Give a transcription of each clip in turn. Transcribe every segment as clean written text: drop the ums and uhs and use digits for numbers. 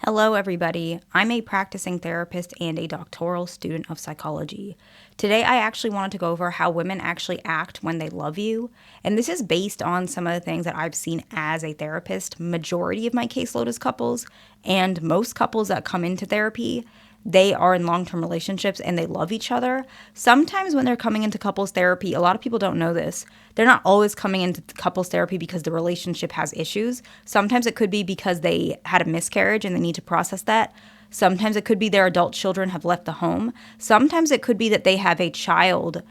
Hello, everybody. I'm a practicing therapist and a doctoral student of psychology. Today, I actually wanted to go over how women actually act when they love you. And this is based on some of the things that I've seen as a therapist. Majority of my caseload is couples, and most couples that come into therapy, they are in long-term relationships and they love each other. Sometimes when they're coming into couples therapy, a lot of people don't know this. They're not always coming into couples therapy because the relationship has issues. Sometimes it could be because they had a miscarriage and they need to process that. Sometimes it could be their adult children have left the home. Sometimes it could be that they have a child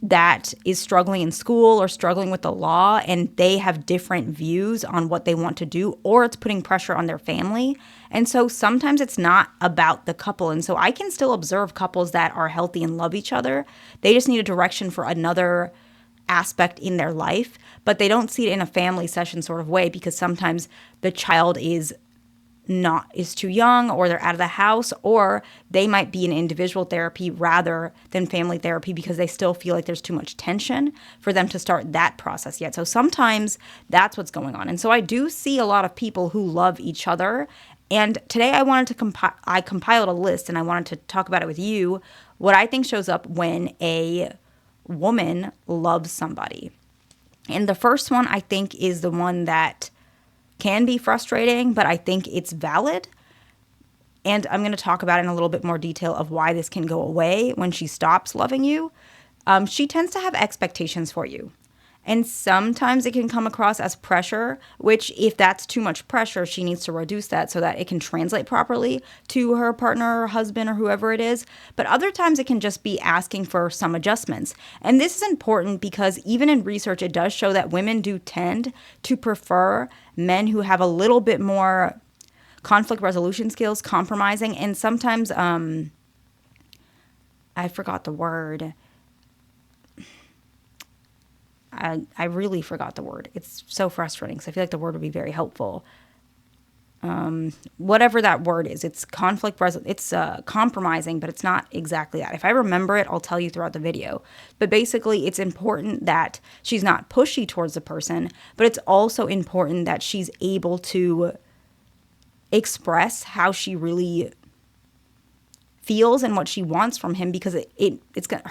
that is struggling in school or struggling with the law, and they have different views on what they want to do, or it's putting pressure on their family. And so sometimes it's not about the couple. And so I can still observe couples that are healthy and love each other. They just need a direction for another aspect in their life, but they don't see it in a family session sort of way because sometimes the child is too young, or they're out of the house, or they might be in individual therapy rather than family therapy because they still feel like there's too much tension for them to start that process yet. So sometimes that's what's going on. And so I do see a lot of people who love each other. And today I wanted to I compiled a list and I wanted to talk about it with you, what I think shows up when a woman loves somebody. And the first one I think is the one that can be frustrating, but I think it's valid. And I'm going to talk about it in a little bit more detail of why this can go away when she stops loving you. She tends to have expectations for you. And sometimes it can come across as pressure, which if that's too much pressure, she needs to reduce that so that it can translate properly to her partner or husband or whoever it is. But other times it can just be asking for some adjustments. And this is important because even in research, it does show that women do tend to prefer men who have a little bit more conflict resolution skills, compromising, and sometimes, I forgot the word. I really forgot the word. It's so frustrating because I feel like the word would be very helpful. Whatever that word is, it's it's compromising, but it's not exactly that. If I remember it, I'll tell you throughout the video. But basically, it's important that she's not pushy towards the person, but it's also important that she's able to express how she really feels and what she wants from him, because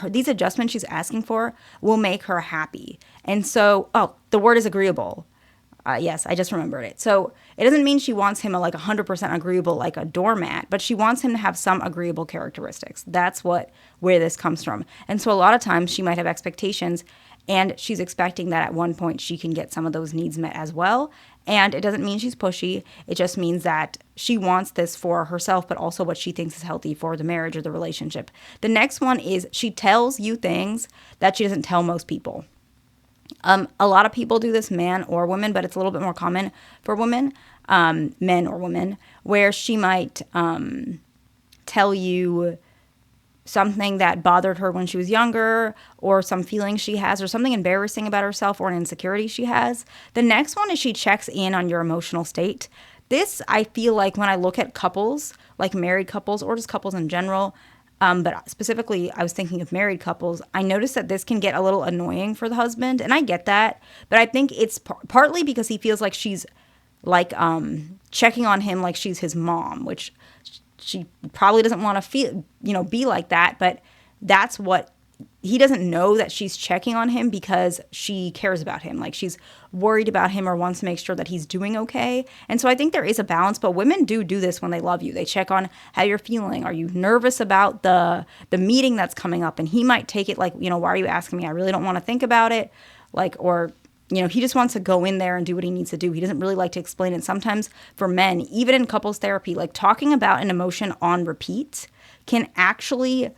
these adjustments she's asking for will make her happy. And so, the word is agreeable. Yes, I just remembered it. So it doesn't mean she wants him 100% agreeable like a doormat, but she wants him to have some agreeable characteristics. That's where this comes from. And so a lot of times she might have expectations, and she's expecting that at one point she can get some of those needs met as well. And it doesn't mean she's pushy. It just means that she wants this for herself, but also what she thinks is healthy for the marriage or the relationship. The next one is she tells you things that she doesn't tell most people. A lot of people do this, man or women, but it's a little bit more common for women, men or women, where she might tell you something that bothered her when she was younger, or some feelings she has, or something embarrassing about herself, or an insecurity she has. The next one is she checks in on your emotional state. This, I feel like when I look at couples, like married couples or just couples in general, but specifically I was thinking of married couples, I noticed that this can get a little annoying for the husband, and I get that, but I think it's partly because he feels like she's checking on him like she's his mom, which she probably doesn't want to feel, be like that, but that's what he doesn't know, that she's checking on him because she cares about him. Like she's worried about him or wants to make sure that he's doing okay. And so I think there is a balance, but women do this when they love you. They check on how you're feeling. Are you nervous about the meeting that's coming up? And he might take it like, why are you asking me? I really don't want to think about it. He just wants to go in there and do what he needs to do. He doesn't really like to explain it. Sometimes for men, even in couples therapy, like talking about an emotion on repeat can actually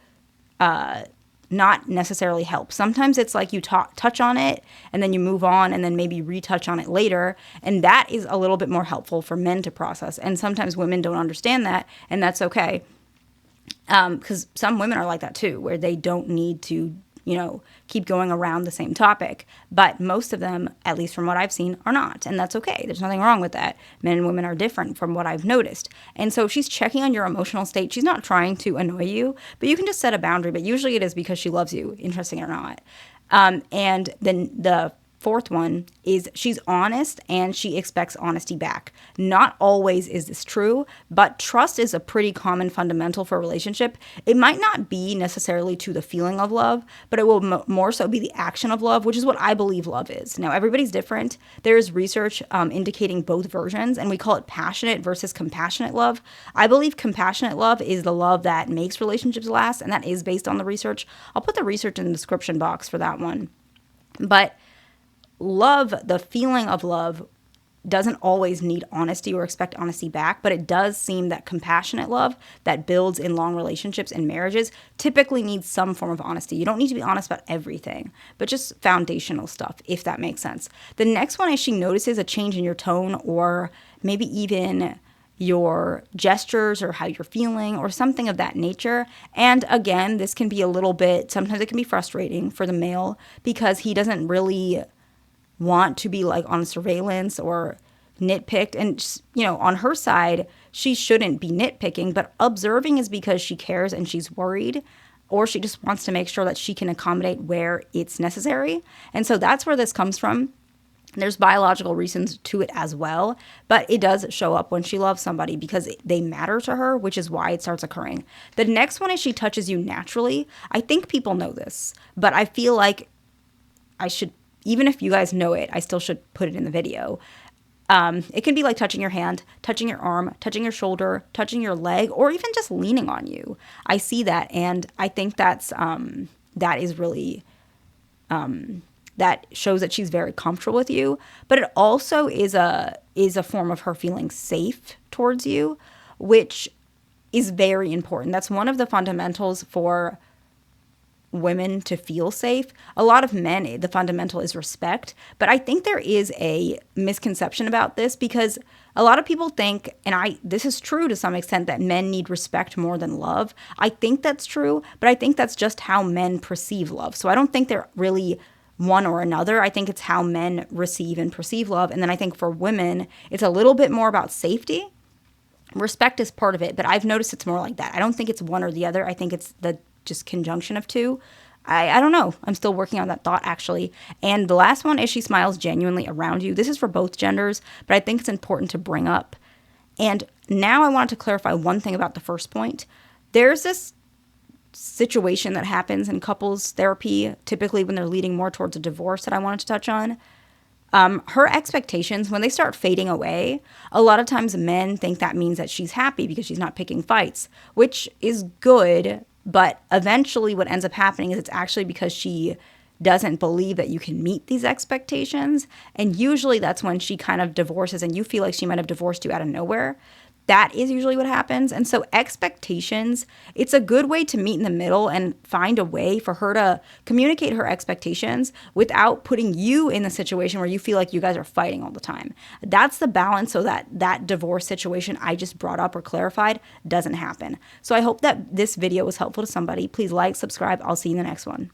not necessarily help. Sometimes it's like you touch on it and then you move on and then maybe retouch on it later. And that is a little bit more helpful for men to process. And sometimes women don't understand that, and that's okay. Because some women are like that too, where they don't need to keep going around the same topic. But most of them, at least from what I've seen, are not. And that's okay. There's nothing wrong with that. Men and women are different from what I've noticed. And so she's checking on your emotional state. She's not trying to annoy you, but you can just set a boundary. But usually it is because she loves you, interesting or not. And then the fourth one is she's honest and she expects honesty back. Not always is this true, but trust is a pretty common fundamental for a relationship. It might not be necessarily to the feeling of love, but it will more so be the action of love, which is what I believe love is. Now, everybody's different. There's research indicating both versions, and we call it passionate versus compassionate love. I believe compassionate love is the love that makes relationships last, and that is based on the research. I'll put the research in the description box for that one. But love, the feeling of love, doesn't always need honesty or expect honesty back, but it does seem that compassionate love that builds in long relationships and marriages typically needs some form of honesty. You don't need to be honest about everything, but just foundational stuff, if that makes sense. The next one is she notices a change in your tone or maybe even your gestures or how you're feeling or something of that nature. And again, this can be a little bit, sometimes it can be frustrating for the male because he doesn't really want to be like on surveillance or nitpicked. And, you know, on her side, she shouldn't be nitpicking, but observing is because she cares and she's worried, or she just wants to make sure that she can accommodate where it's necessary. And so that's where this comes from. There's biological reasons to it as well, but it does show up when she loves somebody because they matter to her, which is why it starts occurring. The next one is she touches you naturally. I think people know this, but I feel like I should, even if you guys know it, I still should put it in the video. It can be like touching your hand, touching your arm, touching your shoulder, touching your leg, or even just leaning on you. I see that, and I think that is really that shows that she's very comfortable with you. But it also is a form of her feeling safe towards you, which is very important. That's one of the fundamentals for women to feel safe. A lot of men, the fundamental is respect, but I think there is a misconception about this because a lot of people think, and this is true to some extent, that men need respect more than love. I think that's true, but I think that's just how men perceive love. So I don't think they're really one or another. I think it's how men receive and perceive love. And then I think for women, it's a little bit more about safety. Respect is part of it, but I've noticed it's more like that. I don't think it's one or the other. I think it's the just conjunction of two. I don't know. I'm still working on that thought, actually. And the last one is she smiles genuinely around you. This is for both genders, but I think it's important to bring up. And now I wanted to clarify one thing about the first point. There's this situation that happens in couples therapy, typically when they're leading more towards a divorce, that I wanted to touch on. Her expectations, when they start fading away, a lot of times men think that means that she's happy because she's not picking fights, which is good. But eventually what ends up happening is it's actually because she doesn't believe that you can meet these expectations. And usually that's when she kind of divorces and you feel like she might have divorced you out of nowhere. That is usually what happens. And so expectations, it's a good way to meet in the middle and find a way for her to communicate her expectations without putting you in the situation where you feel like you guys are fighting all the time. That's the balance so that that divorce situation I just brought up or clarified doesn't happen. So I hope that this video was helpful to somebody. Please like, subscribe. I'll see you in the next one.